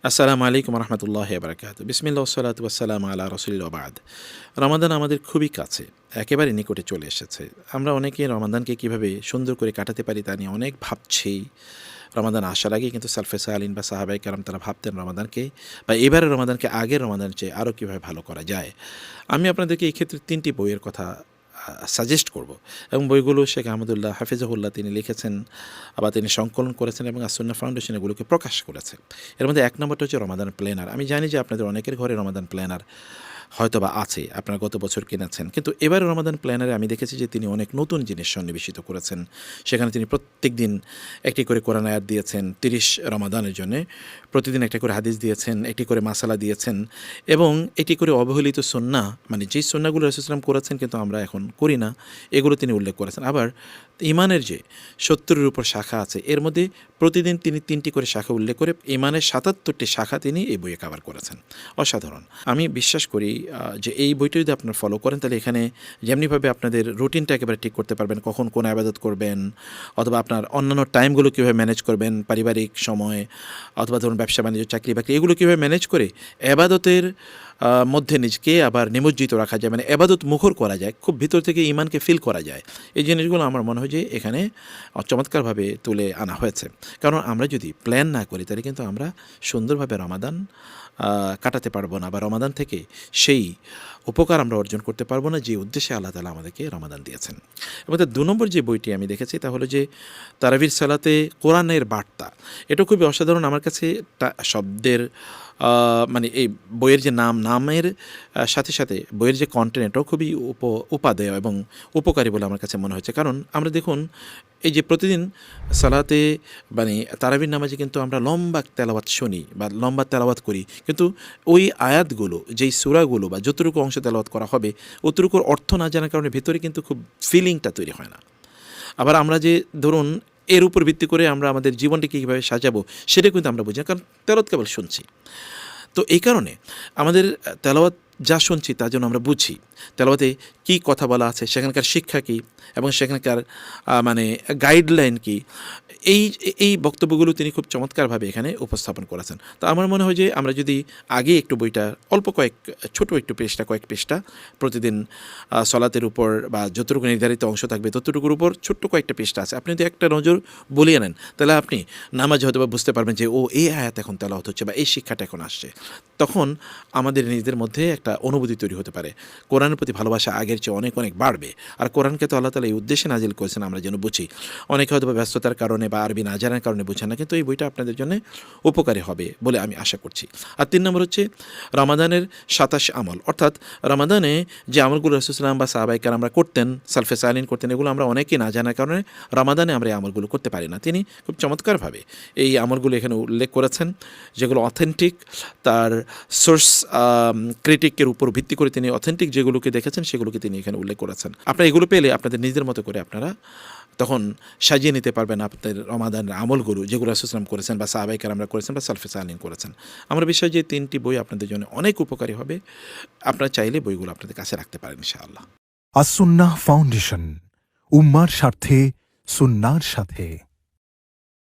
আসসালামু আলাইকুম রহমতুল্লাহি ওয়া বারাকাতুহু। বিসমিল্লাহ ওয়াসসালাতু ওয়াসসালামু আলা রাসূলিল্লাহ ওয়া বা'দ। রমাদান আমাদের খুবই কাছে, একেবারে নিকটে চলে এসেছে। আমরা অনেকেই রমাদানকে কীভাবে সুন্দর করে কাটাতে পারি তা নিয়ে অনেক ভাবছি। রমাদান আসার আগে কিন্তু সালফে সালিন বা সাহাবায়ে কেরাম তারা ভাবতেন রমাদানকে বা এবারের রমাদানকে আগের রমাদানের চেয়ে আরও কীভাবে ভালো করা যায়। আমি আপনাদেরকে এই ক্ষেত্রে ৩টি বইয়ের কথা সাজেস্ট করব এবং বইগুলো শেখ আহমদুল্লাহ হাফিজাহুল্লাহ তিনি লিখেছেন, আবার তিনি সংকলন করেছেন এবং আসুন্নাহ ফাউন্ডেশন এগুলোকে প্রকাশ করেছে। এর মধ্যে এক নম্বরটা হচ্ছে রমাদান প্ল্যানার। আমি জানি যে আপনাদের অনেকের ঘরে রমাদান প্ল্যানার হয়তোবা আছে, আপনারা গত বছর কিনেছেন, কিন্তু এবারে রমাদান প্ল্যানারে আমি দেখেছি যে তিনি অনেক নতুন জিনিস সন্নিবেশিত করেছেন। সেখানে তিনি প্রত্যেক দিন একটি করে কোরআন আয়াত দিয়েছেন ৩০ রমাদানের জন্যে, প্রতিদিন একটা করে হাদিস দিয়েছেন, একটি করে মাসালা দিয়েছেন এবং একটি করে অবহেলিত সুন্নাহ, মানে যেই সুন্নাহগুলো রাসূল সাল্লাল্লাহু আলাইহি ওয়াসাল্লাম করেছেন কিন্তু আমরা এখন করি না, এগুলো তিনি উল্লেখ করেছেন। আবার ঈমানের যে ৭০-এর উপর শাখা আছে এর মধ্যে প্রতিদিন তিনি ৩টি করে শাখা উল্লেখ করে ঈমানের ৭৭টি শাখা তিনি এই বইয়ে কভার করেছেন। অসাধারণ। আমি বিশ্বাস করি যে এই বইটা যদি আপনারা ফলো করেন তাহলে এখানে যেমনিভাবে আপনাদের রুটিনটা একেবারে ঠিক করতে পারবেন, কখন কোন ইবাদত করবেন, অথবা আপনার অন্যান্য টাইমগুলো কীভাবে ম্যানেজ করবেন, পারিবারিক সময় অথবা ধরুন ব্যবসা বাণিজ্য চাকরি বাকরি এগুলো কীভাবে ম্যানেজ করে ইবাদতের মধ্যে নিজকে আবার নিমজ্জিত রাখা যায়, মানে ইবাদত মুখর করা যায়, খুব ভিতর থেকে ঈমানকে ফিল করা যায়। এই জিনিসগুলো আমার মনে হয় যে এখানে চমৎকারভাবে তুলে আনা হয়েছে। কারণ আমরা যদি প্ল্যান না করি তাহলে কিন্তু আমরা সুন্দরভাবে রমাদান কাটাতে পারবো না, বা রমাদান থেকে সেই উপকার আমরা অর্জন করতে পারবো না যে উদ্দেশ্যে আল্লাহ তাআলা আমাদেরকে রমাদান দিয়েছেন। এবং ২ নম্বর যে বইটি আমি দেখেছি তা হলো যে তারাবির সালাতে কোরআনের বার্তা। এটা খুবই অসাধারণ আমার কাছে। শব্দের মানে এই বইয়ের যে নামের সাথে সাথে বইয়ের যে কন্টেন্ট এটাও খুবই উপাদেয় এবং উপকারী বলে আমার কাছে মনে হচ্ছে। কারণ আমরা দেখুন এই যে প্রতিদিন সালাতে মানে তারাবির নামাজে কিন্তু আমরা লম্বা তেলাওয়াত শুনি বা লম্বা তেলাওয়াত করি, কিন্তু ওই আয়াতগুলো যেই সূরাগুলো বা যতটুকু অংশ তেলাওয়াত করা হবে অতটুকুর অর্থ না জানার কারণে ভেতরে কিন্তু খুব ফিলিংটা তৈরি হয় না। আবার আমরা যে ধরুন এর উপর ভিত্তি করে আমরা আমাদের জীবনটাকে কীভাবে সাজাবো সেটা কিন্তু আমরা বুঝি না, কারণ তেলাওয়াত কেবল শুনছি। তো এই কারণে আমাদের তেলাওয়াত যা শুনছি তা যেন আমরা বুঝি, তেলাওয়াতে কী কথা বলা আছে, সেখানকার শিক্ষা কী এবং সেখানকার মানে গাইডলাইন কী, এই বক্তব্যগুলো তিনি খুব চমৎকারভাবে এখানে উপস্থাপন করেছেন। তো আমার মনে হয় যে আমরা যদি আগে একটু বইটা অল্প একটু কয়েক পৃষ্ঠা প্রতিদিন সলাতের উপর বা যতটুকু নির্ধারিত অংশ থাকবে ততটুকুর উপর ছোট্ট কয়েকটা পৃষ্ঠা আছে, আপনি যদি একটা নজর বলিয়ে নেন তাহলে আপনি নামাজে হয়তো বা বুঝতে পারবেন যে এই আয়াত এখন তেলাওয়াত হচ্ছে বা এই শিক্ষাটা এখন আসছে। তখন আমাদের নিজেদের মধ্যে একটা অনুভূতি তৈরি হতে পারে, কোরআনের প্রতি ভালোবাসা আগের চেয়ে অনেক অনেক বাড়বে। আর কোরআনকে তো আল্লাহ তাআলা এই উদ্দেশ্যে নাজিল করেছেন আমরা যেন বুঝি। অনেকে হয়তো বা ব্যস্ততার কারণে বা আরবি না জানার কারণে বুঝেন না, কিন্তু এই বইটা আপনাদের জন্য উপকারী হবে বলে আমি আশা করছি। আর ৩ নম্বর হচ্ছে রমাদানের ২৭ আমল, অর্থাৎ রমাদানে যে আমলগুলো রাসূল সাল্লাল্লাহু আলাইহি ওয়াসাল্লাম বা সাহাবায়ে কেরামরা করতেন, সালফে সালিন করতেন, এগুলো আমরা অনেকেই না জানার কারণে রমাদানে আমরা এই আমলগুলো করতে পারি না। তিনি খুব চমৎকারভাবে এই আমলগুলো এখানে উল্লেখ করেছেন, যেগুলো অথেন্টিক, তার সোর্স ক্রিটিকের উপর ভিত্তি করে তিনি অথেন্টিক যেগুলোকে দেখেছেন সেগুলোকে তিনি এখানে উল্লেখ করেছেন। আপনারা এগুলো পেলে আপনাদের নিজের মতো করে আপনারা তখন সাজিয়ে নিতে পারবেন আপনাদের রমাদানের আমলগুলো, যেগুলো রাসূল সাল্লাল্লাহু আলাইহি ওয়াসাল্লাম করেছেন বা সাহাবায়ে কেরামরা করেছেন বা সালফে সালিন করেছেন। আমার বিশ্বাস যে ৩টি বই আপনাদের জন্য অনেক উপকারী হবে। আপনারা চাইলে বইগুলো আপনাদের কাছে রাখতে পারেন ইনশাআল্লাহ। আসুন্নাহ ফাউন্ডেশন, উম্মার স্বার্থে সুন্নাহর সাথে।